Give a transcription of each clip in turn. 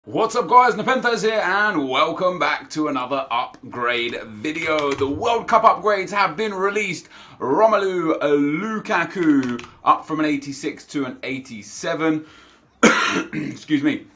What's up guys, NepentheZ here and welcome back to another upgrade video. The World Cup upgrades have been released. Romelu Lukaku up from an 86 to an 87. Excuse me.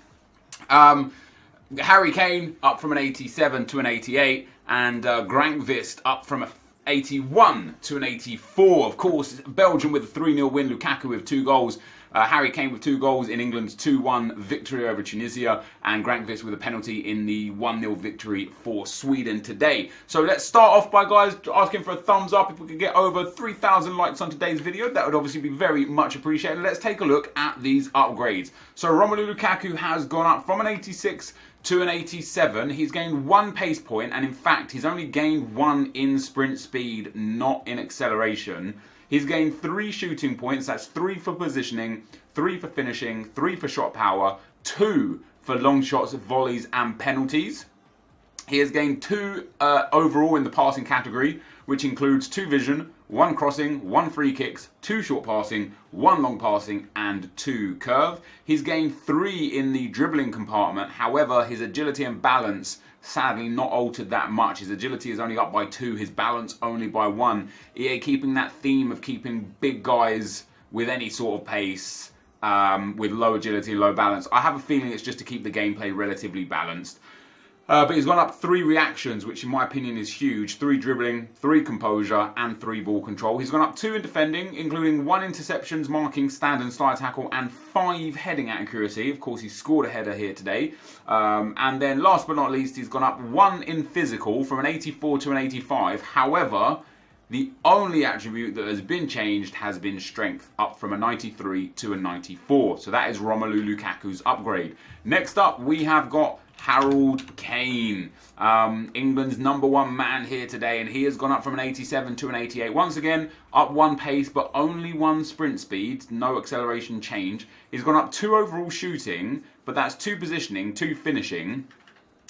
Harry Kane up from an 87 to an 88 and NepentheZ up from a 81 to an 84. Of course, Belgium with a 3-0 win, Lukaku with 2 goals. Harry Kane with 2 goals in England's 2-1 victory over Tunisia, and NepentheZ with a penalty in the 1-0 victory for Sweden today. So let's start off by, guys, asking for a thumbs up. If we could get over 3,000 likes on today's video, that would obviously be very much appreciated. Let's take a look at these upgrades. So Romelu Lukaku has gone up from an 86 to an 87. He's gained 1 pace point, and in fact, he's only gained 1 in sprint speed, not in acceleration. He's gained 3 shooting points. That's 3 for positioning, 3 for finishing, 3 for shot power, 2 for long shots, volleys and penalties. He has gained 2 overall in the passing category, which includes 2 vision, 1 crossing, 1 free kicks, 2 short passing, 1 long passing and 2 curve. He's gained 3 in the dribbling compartment. However, his agility and balance sadly not altered that much. His agility is only up by 2, his balance only by 1. EA keeping that theme of keeping big guys with any sort of pace, with low agility, low balance. I have a feeling it's just to keep the gameplay relatively balanced. But he's gone up 3 reactions, which in my opinion is huge. 3 dribbling, 3 composure, and 3 ball control. He's gone up 2 in defending, including 1 interceptions, marking, stand and slide tackle, and 5 heading accuracy. Of course, he scored a header here today. And then last but not least, he's gone up 1 in physical from an 84 to an 85. However, the only attribute that has been changed has been strength, up from a 93 to a 94. So that is Romelu Lukaku's upgrade. Next up, we have got Harold Kane, England's #1 man here today, and he has gone up from an 87 to an 88. Once again, up 1 pace, but only 1 sprint speed, no acceleration change. He's gone up 2 overall shooting, but that's 2 positioning, 2 finishing.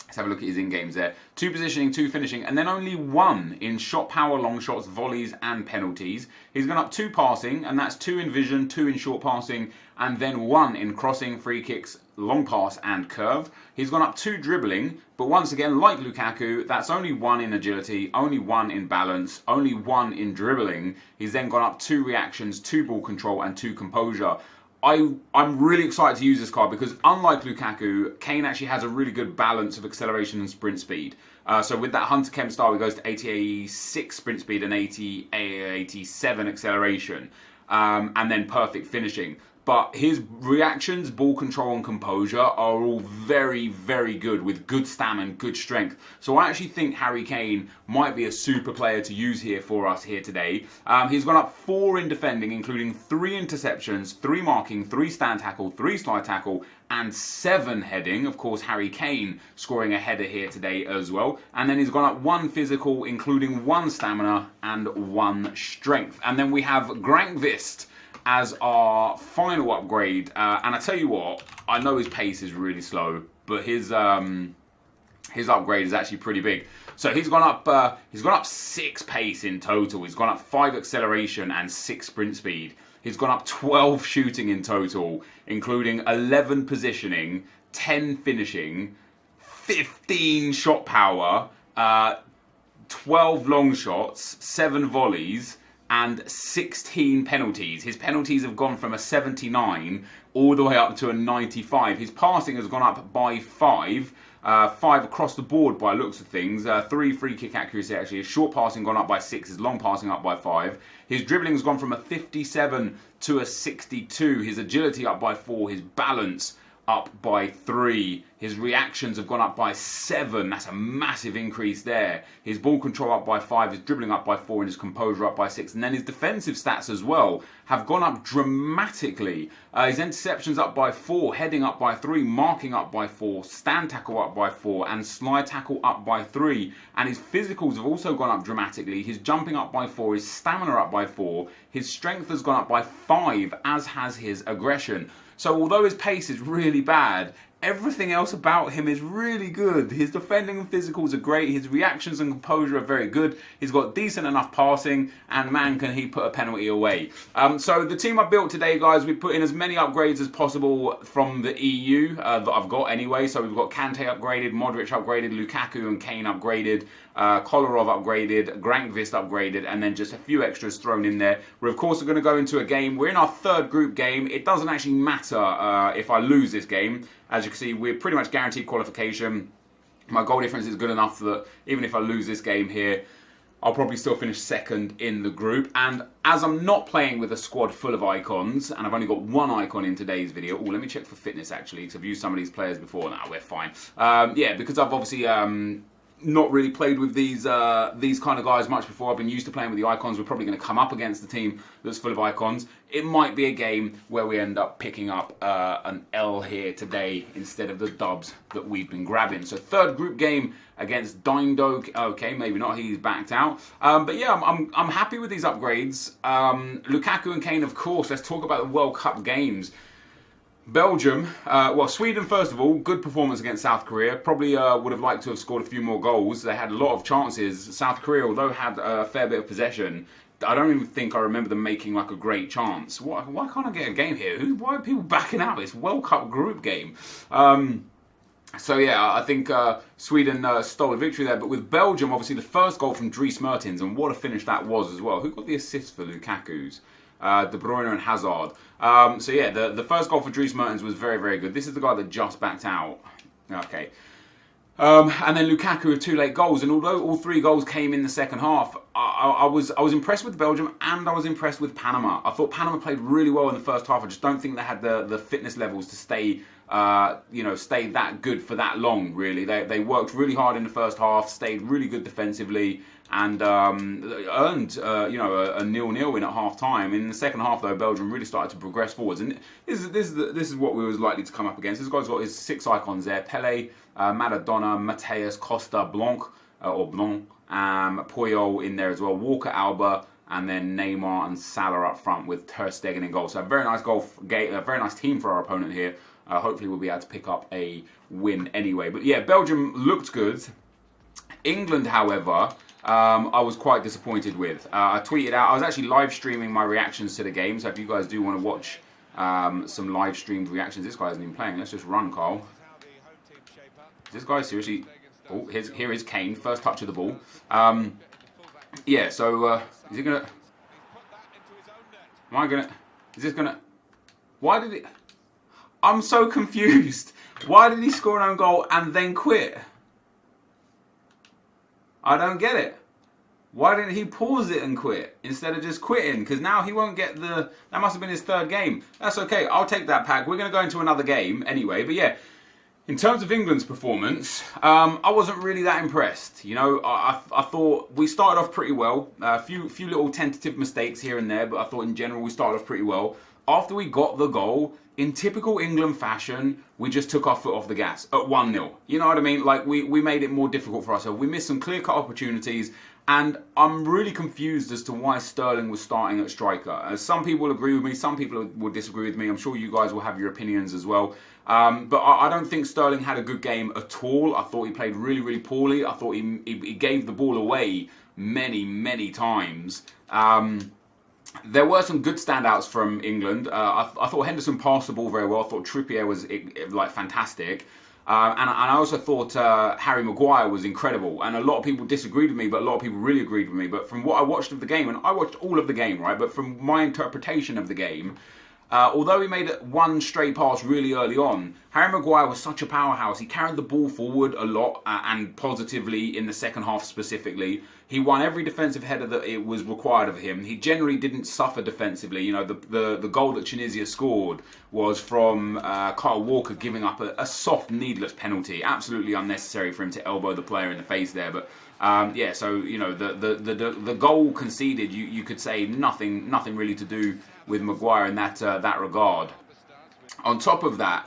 Let's have a look at his in-games there. 2 positioning, 2 finishing, and then only 1 in shot power, long shots, volleys, and penalties. He's gone up 2 passing, and that's 2 in vision, 2 in short passing, and then 1 in crossing, free kicks, long pass, and curve. He's gone up 2 dribbling, but once again, like Lukaku, that's only 1 in agility, only 1 in balance, only 1 in dribbling. He's then gone up 2 reactions, 2 ball control, and 2 composure. I'm really excited to use this card because unlike Lukaku, Kane actually has a really good balance of acceleration and sprint speed. So with that Hunter Kemp style, he goes to 86 sprint speed and 87 acceleration, and then perfect finishing. But his reactions, ball control and composure are all very, very good with good stamina and good strength. So I actually think Harry Kane might be a super player to use here for us here today. He's gone up 4 in defending, including 3 interceptions, 3 marking, 3 stand tackle, 3 slide tackle, and 7 heading. Of course, Harry Kane scoring a header here today as well. And then he's gone up 1 physical, including 1 stamina and 1 strength. And then we have NepentheZ as our final upgrade, and I tell you what, I know his pace is really slow, but his upgrade is actually pretty big. So he's gone up 6 pace in total. He's gone up 5 acceleration and 6 sprint speed. He's gone up 12 shooting in total, including 11 positioning, 10 finishing, 15 shot power, 12 long shots, 7 volleys, and 16 penalties. His penalties have gone from a 79 all the way up to a 95. His passing has gone up by 5. 5 across the board by looks of things. 3 free kick accuracy actually. His short passing gone up by 6. His long passing up by 5. His dribbling has gone from a 57 to a 62. His agility up by 4. His balance up by 3. His reactions have gone up by 7. That's a massive increase there. His ball control up by 5. His dribbling up by 4. And his composure up by 6. And then his defensive stats as well have gone up dramatically. His interceptions up by 4. Heading up by 3. Marking up by 4. Stand tackle up by 4. And slide tackle up by 3. And his physicals have also gone up dramatically. His jumping up by 4. His stamina up by 4. His strength has gone up by 5, as has his aggression. So although his pace is really bad, everything else about him is really good. His defending and physicals are great. His reactions and composure are very good. He's got decent enough passing, and man, can he put a penalty away. So the team I built today, guys, we put in as many upgrades as possible from the EU that I've got anyway. So we've got Kante upgraded, Modric upgraded, Lukaku and Kane upgraded, Kolarov upgraded, Grankvist upgraded, and then just a few extras thrown in there. We're of course going to go into a game. We're in our third group game. It doesn't actually matter if I lose this game. As you can see, we're pretty much guaranteed qualification. My goal difference is good enough that even if I lose this game here, I'll probably still finish second in the group. And as I'm not playing with a squad full of icons, and I've only got one icon in today's video. Oh, let me check for fitness actually, because I've used some of these players before. Now we're fine. Yeah, because I've obviously not really played with these kind of guys much before. I've been used to playing with the icons. We're probably going to come up against the team that's full of icons. It might be a game where we end up picking up an L here today instead of the dubs that we've been grabbing. So third group game against Dindo. Okay, maybe not. He's backed out. But yeah, I'm happy with these upgrades. Lukaku and Kane, of course. Let's talk about the World Cup games. Belgium, well, Sweden first of all, good performance against South Korea. Probably would have liked to have scored a few more goals. They had a lot of chances. South Korea, although had a fair bit of possession, I don't even think I remember them making like a great chance. Why can't I get a game here? Why are people backing out? It's World Cup group game. So yeah, I think Sweden stole a victory there. But with Belgium, obviously the first goal from Dries Mertens, and what a finish that was as well. Who got the assist for Lukaku's? De Bruyne and Hazard. So yeah, the first goal for Dries Mertens was very, very good. This is the guy that just backed out. Okay. And then Lukaku with 2 late goals. And although all 3 goals came in the second half, I was impressed with Belgium and I was impressed with Panama. I thought Panama played really well in the first half. I just don't think they had the fitness levels to stay stay that good for that long, really. They worked really hard in the first half, stayed really good defensively, and earned a 0-0 win at half time. In the second half, though, Belgium really started to progress forwards, and this is what we was likely to come up against. This guy's got his 6 icons there: Pele, Maradona, Mateus, Costa, Blanc, Puyol in there as well, Walker, Alba, and then Neymar and Salah up front with Ter Stegen in goal. So a very nice a very nice team for our opponent here. Hopefully we'll be able to pick up a win anyway. But yeah, Belgium looked good. England, however, I was quite disappointed with. I tweeted out, I was actually live streaming my reactions to the game. So if you guys do want to watch some live streamed reactions, this guy isn't even playing. Let's just run, Carl. Is this guy seriously? Oh, here is Kane, first touch of the ball. Yeah, so is he gonna? Am I gonna? Is this gonna? Why did it? I'm so confused. Why did he score an own goal and then quit? I don't get it. Why didn't he pause it and quit instead of just quitting? Because now he won't get the... That must have been his 3rd game. That's okay. I'll take that pack. We're going to go into another game anyway. But yeah, in terms of England's performance, I wasn't really that impressed. You know, I thought we started off pretty well. A few little tentative mistakes here and there, but I thought in general we started off pretty well. After we got the goal, in typical England fashion, we just took our foot off the gas at 1-0. You know what I mean? Like, we made it more difficult for ourselves. We missed some clear-cut opportunities, and I'm really confused as to why Sterling was starting at striker. Some people agree with me, some people will disagree with me. I'm sure you guys will have your opinions as well. But I don't think Sterling had a good game at all. I thought he played really, really poorly. I thought he gave the ball away many, many times. There were some good standouts from England. I thought Henderson passed the ball very well. I thought Trippier was like fantastic. And I also thought Harry Maguire was incredible. And a lot of people disagreed with me, but a lot of people really agreed with me. But from what I watched of the game, and I watched all of the game, right? But from my interpretation of the game, although he made one stray pass really early on, Harry Maguire was such a powerhouse. He carried the ball forward a lot and positively in the second half specifically. He won every defensive header that it was required of him. He generally didn't suffer defensively. You know, the goal that Tunisia scored was from Kyle Walker giving up a soft, needless penalty. Absolutely unnecessary for him to elbow the player in the face there. But yeah, so you know the goal conceded, you could say nothing really to do with Maguire in that regard. On top of that,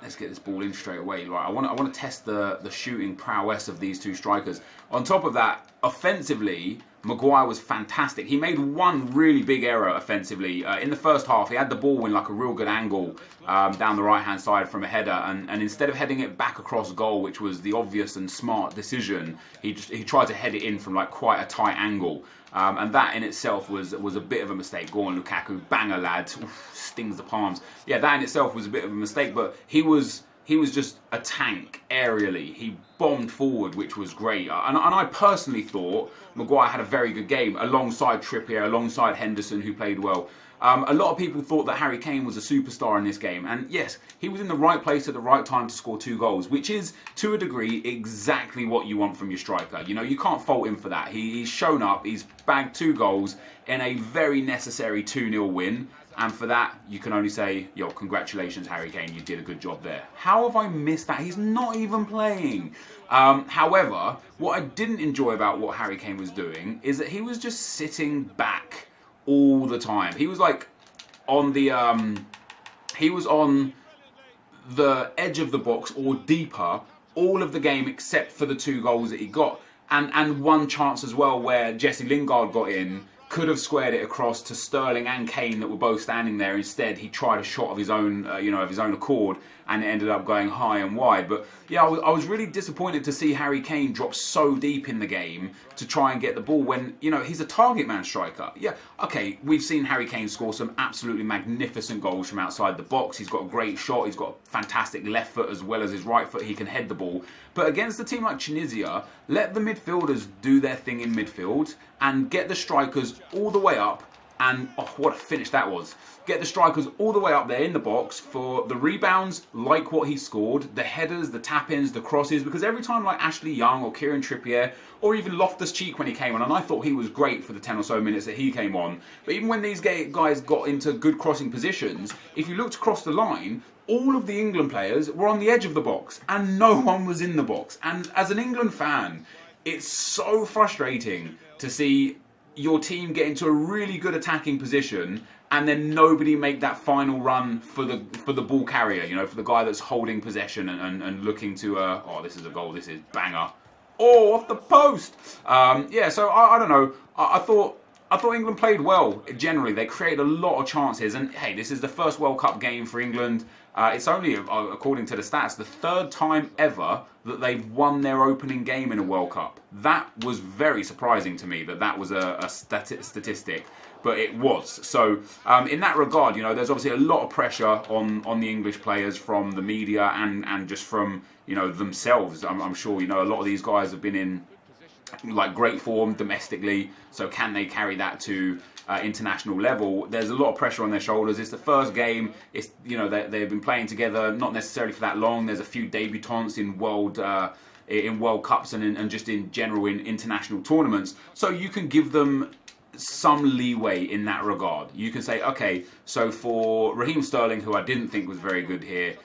let's get this ball in straight away. Right, I want to test the shooting prowess of these two strikers. On top of that, offensively, Maguire was fantastic. He made one really big error offensively. In the first half, he had the ball in like a real good angle down the right-hand side from a header, and instead of heading it back across goal, which was the obvious and smart decision, he tried to head it in from like quite a tight angle. And that in itself was a bit of a mistake. Go on, Lukaku, banger lad, oof, stings the palms. Yeah, that in itself was a bit of a mistake, but he was just a tank aerially. He bombed forward, which was great. And I personally thought Maguire had a very good game alongside Trippier, alongside Henderson, who played well. A lot of people thought that Harry Kane was a superstar in this game. And yes, he was in the right place at the right time to score 2 goals, which is, to a degree, exactly what you want from your striker. You know, you can't fault him for that. He's shown up, he's bagged 2 goals in a very necessary 2-0 win. And for that, you can only say, yo, congratulations, Harry Kane, you did a good job there. How have I missed that? He's not even playing. However, what I didn't enjoy about what Harry Kane was doing is that he was just sitting back all the time. He was like on the edge of the box or deeper all of the game except for the 2 goals that he got. And one chance as well where Jesse Lingard got in, could have squared it across to Sterling and Kane that were both standing there. Instead, he tried a shot of his own, of his own accord, and it ended up going high and wide. But yeah, I was really disappointed to see Harry Kane drop so deep in the game to try and get the ball when, he's a target man striker. Yeah, okay, we've seen Harry Kane score some absolutely magnificent goals from outside the box. He's got a great shot. He's got a fantastic left foot as well as his right foot. He can head the ball. But against a team like Tunisia, let the midfielders do their thing in midfield and get the strikers all the way up. And, oh, what a finish that was. Get the strikers all the way up there in the box for the rebounds, like what he scored, the headers, the tap-ins, the crosses, because every time like Ashley Young or Kieran Trippier, or even Loftus-Cheek when he came on, and I thought he was great for the 10 or so minutes that he came on, but even when these guys got into good crossing positions, if you looked across the line, all of the England players were on the edge of the box, and no one was in the box. And as an England fan, it's so frustrating to see your team get into a really good attacking position and then nobody make that final run for the ball carrier, for the guy that's holding possession and looking to, oh, this is a goal, this is banger. Oh, off the post! Yeah, so I don't know. I thought England played well, generally. They created a lot of chances. And, hey, this is the first World Cup game for England. It's only, according to the stats, the 3rd time ever that they've won their opening game in a World Cup. That was very surprising to me that was a statistic. But it was. So, in that regard, there's obviously a lot of pressure on the English players from the media and just from, themselves. I'm sure, a lot of these guys have been in like great form domestically, so can they carry that to international level? There's a lot of pressure on their shoulders. It's the first game. It's they've been playing together not necessarily for that long. There's a few debutants in World Cups and just in general in international tournaments, so you can give them some leeway in that regard. You can say, okay, so for Raheem Sterling, who I didn't think was very good here,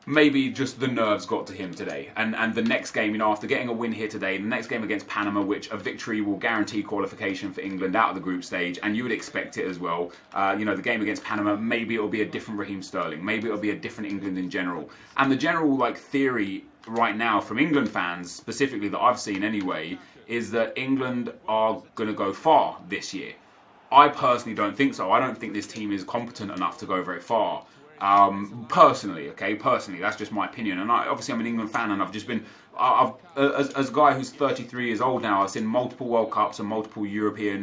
maybe just the nerves got to him today. And the next game, after getting a win here today, the next game against Panama, which a victory will guarantee qualification for England out of the group stage, and you would expect it as well. The game against Panama, maybe it'll be a different Raheem Sterling. Maybe it'll be a different England in general. And the general theory right now from England fans, specifically that I've seen anyway, is that England are going to go far this year. I personally don't think so. I don't think this team is competent enough to go very far. Personally, that's just my opinion. And obviously I'm an England fan, and I've just been, as a guy who's 33 years old now, I've seen multiple World Cups and multiple European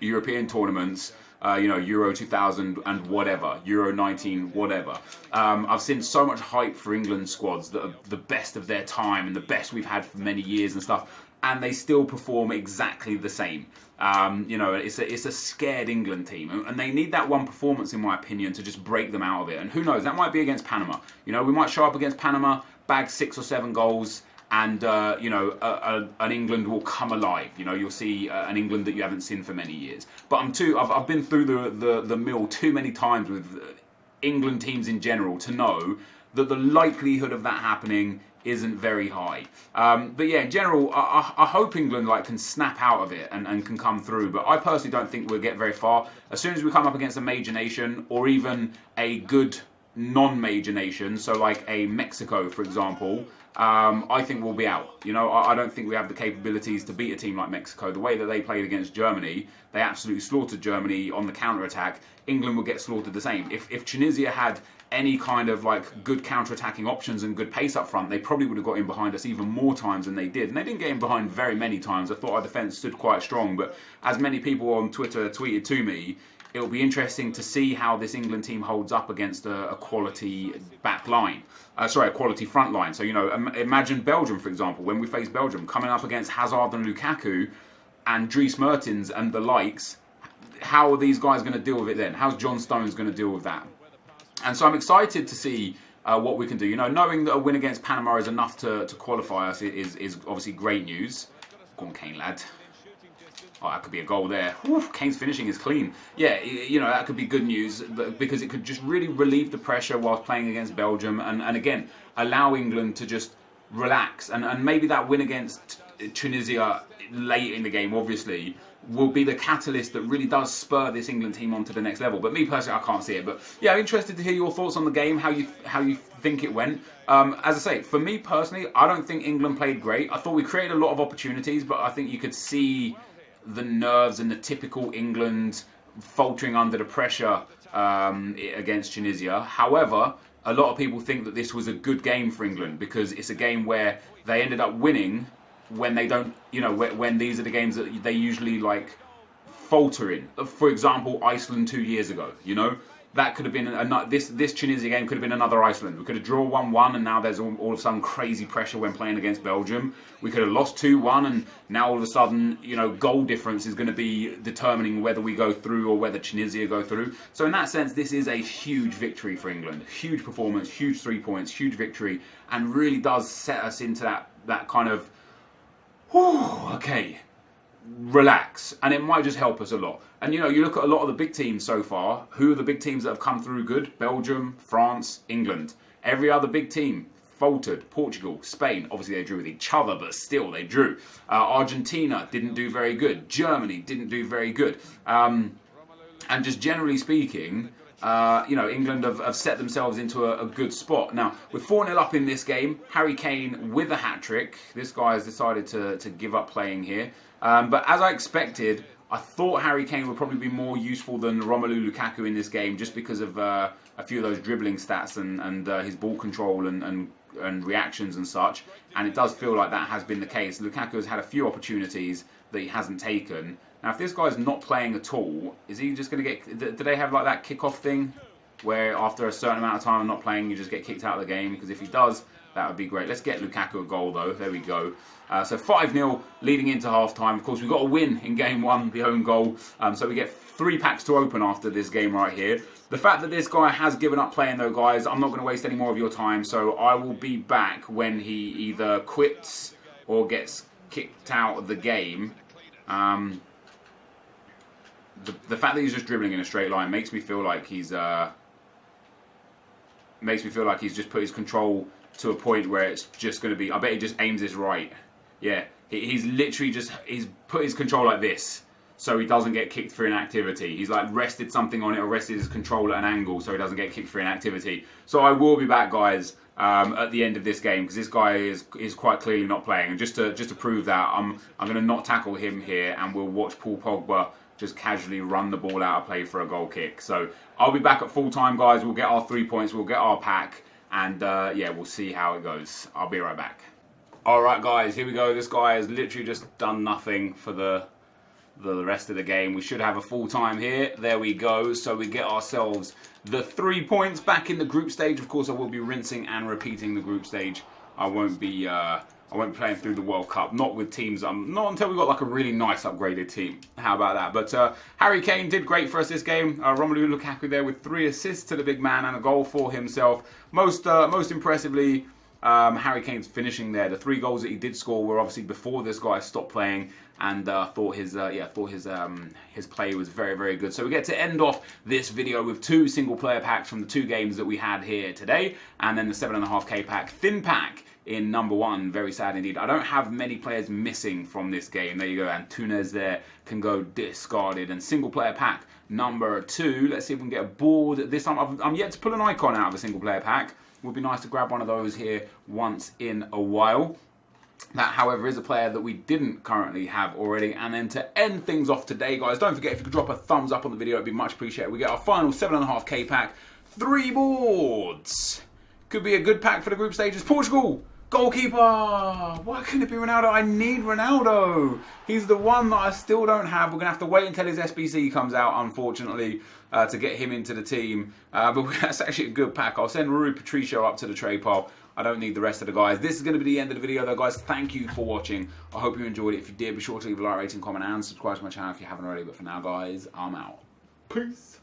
tournaments, Euro 2000 and whatever, Euro 19, whatever. I've seen so much hype for England squads that are the best of their time and the best we've had for many years and stuff, and they still perform exactly the same. It's a scared England team, and they need that one performance, in my opinion, to just break them out of it. And who knows, that might be against Panama. We might show up against Panama, bag 6 or 7 goals, and an England will come alive. You'll see an England that you haven't seen for many years. But I've been through the mill too many times with England teams in general to know that the likelihood of that happening isn't very high. But yeah, in general, I hope England can snap out of it and can come through. But I personally don't think we'll get very far. As soon as we come up against a major nation or even a good non-major nations, so like a Mexico, for example, I think we'll be out. You know, I don't think we have the capabilities to beat a team like Mexico. The way that they played against Germany, they absolutely slaughtered Germany on the counter-attack. England will get slaughtered the same. If Tunisia had any kind of like good counter-attacking options and good pace up front, they probably would have got in behind us even more times than they did. And they didn't get in behind very many times. I thought our defence stood quite strong. But as many people on Twitter tweeted to me, it'll be interesting to see how this England team holds up against a quality back line. A quality front line. So, you know, imagine Belgium, for example, when we face Belgium, coming up against Hazard and Lukaku and Dries Mertens and the likes. How are these guys going to deal with it then? How's John Stones going to deal with that? And so I'm excited to see what we can do. You know, knowing that a win against Panama is enough to qualify us is obviously great news. Go on, Kane, lad. Oh, that could be a goal there. Woo, Kane's finishing is clean. Yeah, you know, that could be good news because it could just really relieve the pressure whilst playing against Belgium and again, allow England to just relax. And maybe that win against Tunisia late in the game, obviously, will be the catalyst that really does spur this England team onto the next level. But me personally, I can't see it. But yeah, I'm interested to hear your thoughts on the game, how you think it went. As I say, for me personally, I don't think England played great. I thought we created a lot of opportunities, but I think you could see the nerves and the typical England faltering under the pressure against Tunisia. However, a lot of people think that this was a good game for England because it's a game where they ended up winning when they don't, you know, when these are the games that they usually like falter in. For example, Iceland 2 years ago, you know, that could have been this Tunisia game could have been another Iceland. We could have drawn 1-1 and now there's all of a sudden crazy pressure when playing against Belgium. We could have lost 2-1 and now all of a sudden, you know, goal difference is going to be determining whether we go through or whether Tunisia go through. So in that sense, this is a huge victory for England. Huge performance, huge 3 points, huge victory, and really does set us into that kind of, okay, relax, and it might just help us a lot. And you know, you look at a lot of the big teams so far. Who are the big teams that have come through good? Belgium, France, England. Every other big team faltered. Portugal, Spain, obviously they drew with each other, but still they drew. Argentina didn't do very good. Germany didn't do very good. And just generally speaking, you know, England have set themselves into a good spot. Now, with 4-0 up in this game, Harry Kane with a hat-trick. This guy has decided to give up playing here. But as I expected, I thought Harry Kane would probably be more useful than Romelu Lukaku in this game just because of a few of those dribbling stats and his ball control and reactions and such. And it does feel like that has been the case. Lukaku has had a few opportunities that he hasn't taken. Now, if this guy's not playing at all, is he just going to get... Do they have like that kick-off thing where after a certain amount of time of not playing, you just get kicked out of the game? Because if he does, that would be great. Let's get Lukaku a goal, though. There we go. So 5-0 leading into half-time. Of course, we've got a win in game one, the own goal. So we get 3 packs to open after this game right here. The fact that this guy has given up playing, though, guys, I'm not going to waste any more of your time. So I will be back when he either quits or gets kicked out of the game. The fact that he's just dribbling in a straight line makes me feel like he's just put his control to a point where it's just going to be... I bet he just aims this right. Yeah, he's literally he's put his control like this so he doesn't get kicked for inactivity. He's like rested something on it or rested his control at an angle so he doesn't get kicked for inactivity. So I will be back, guys, at the end of this game because this guy is quite clearly not playing. And just to prove that, I'm going to not tackle him here and we'll watch Paul Pogba just casually run the ball out of play for a goal kick. So I'll be back at full time, guys. We'll get our 3 points. We'll get our pack. And yeah, we'll see how it goes. I'll be right back. Alright, guys, here we go. This guy has literally just done nothing for the rest of the game. We should have a full time here. There we go. So we get ourselves the 3 points back in the group stage. Of course, I will be rinsing and repeating the group stage. I won't be playing through the World Cup. Not with teams. Not until we got like a really nice upgraded team. How about that? But Harry Kane did great for us this game. Romelu Lukaku there with 3 assists to the big man and a goal for himself. Most impressively, Harry Kane's finishing there. The 3 goals that he did score were obviously before this guy stopped playing, and thought his play was very, very good. So we get to end off this video with 2 single player packs from the 2 games that we had here today, and then the 7.5k pack, thin pack, in number 1. Very sad indeed. I don't have many players missing from this game. There you go. NepentheZ there can go discarded. And single player pack number 2. Let's see if we can get a board this time. I'm yet to pull an icon out of a single player pack. Would be nice to grab one of those here once in a while. That, however, is a player that we didn't currently have already. And then to end things off today, guys, don't forget, if you could drop a thumbs up on the video, it'd be much appreciated. We get our final 7.5k pack. 3 boards. Could be a good pack for the group stages. Portugal, goalkeeper. Why couldn't it be Ronaldo? I need Ronaldo. He's the one that I still don't have. We're going to have to wait until his SBC comes out, unfortunately, to get him into the team. But that's actually a good pack. I'll send Rui Patricio up to the trade pile. I don't need the rest of the guys. This is going to be the end of the video, though, guys. Thank you for watching. I hope you enjoyed it. If you did, be sure to leave a like, rating, comment, and subscribe to my channel if you haven't already. But for now, guys, I'm out. Peace.